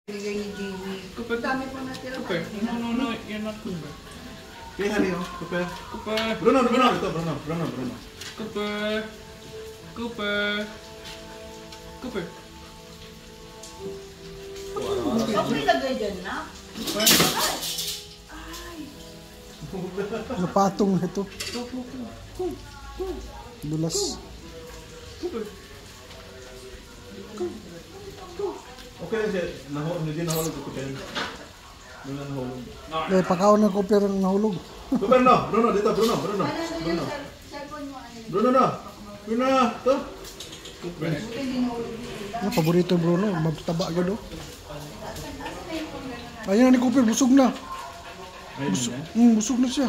Bigay ni Jamie. Cooper. Dami po natira. Cooper. No, you're not Cooper. Okay, hali oh. Cooper. Cooper. Bruno. Ito, Bruno. Cooper. Okay, lagay dyan na. Cooper. Napatong na ito. Dulas. Cooper. Okay lang siya. Hindi nahulog ko Cooper. Hindi na nahulog. Eh, pakaon na ko pero nahulog. Cooper no. Bruno, dito. Bruno. To. Cooper. Ang paborito Bruno, magtaba agad oh. Ayun na ni Cooper, busog na. Busog na siya.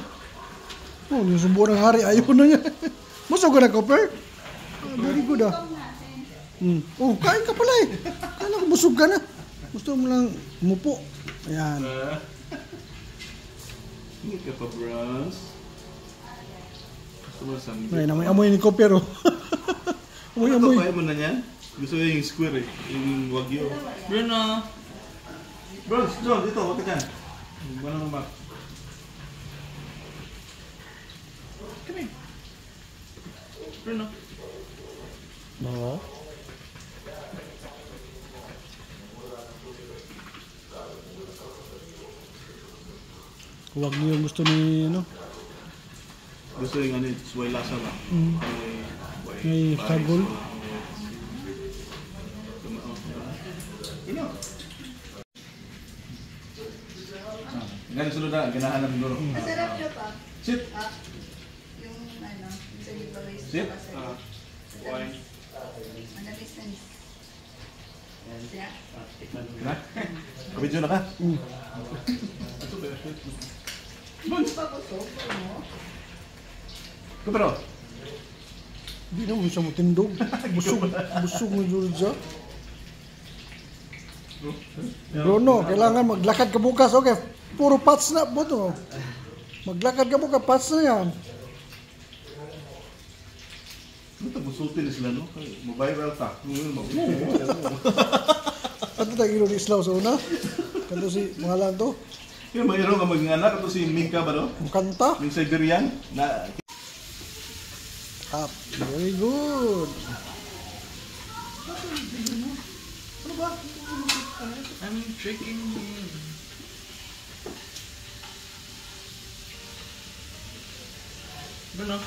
Oh, yung sumbo ng hari, ayaw na niya. Busog ka na Cooper? Very good ah. Oh, kain ka pala eh. Kala ko busog ka na. Gusto mo lang mupo. Ayan. Hindi ka pa, bros. Gusto mo sambil. Ay, amoy ni Cooper oh. Amoy. Kaya mo na yan? Gusto yung square eh. Yung wagyu. Bruno. Bros, John, dito. Huwag ka dyan. Walang map. Come here. Bruno. Oo. Huwag niyo yung gusto ni ano? Gusto yung ano, suway lasa ba? May sagol. Ganun sunod na, ganahan namin doon. Masarap siya pa. Sit! Yung ano, sa giveaways. Sit! Wine. Manalis na niya. Yeah. Na? Kabidyo na ka? Kupero! Hindi na mo siya matindog. Busog mo dito siya. Bruno, kailangan maglakad ka bukas. Okay, puro pats na po to. Maglakad ka bukas, pats na yan. Ano ito, busultin na sila, no? Mabiral ta. Kanto tayo ilo ni Islaw sa una. Kanto si Mahalan to. Yung mayroon ka mag-anak, ito si Mingka ba, no? Ang kanta. Yung Siberian. Na, Up. Very good. I'm tricking you. Bruno.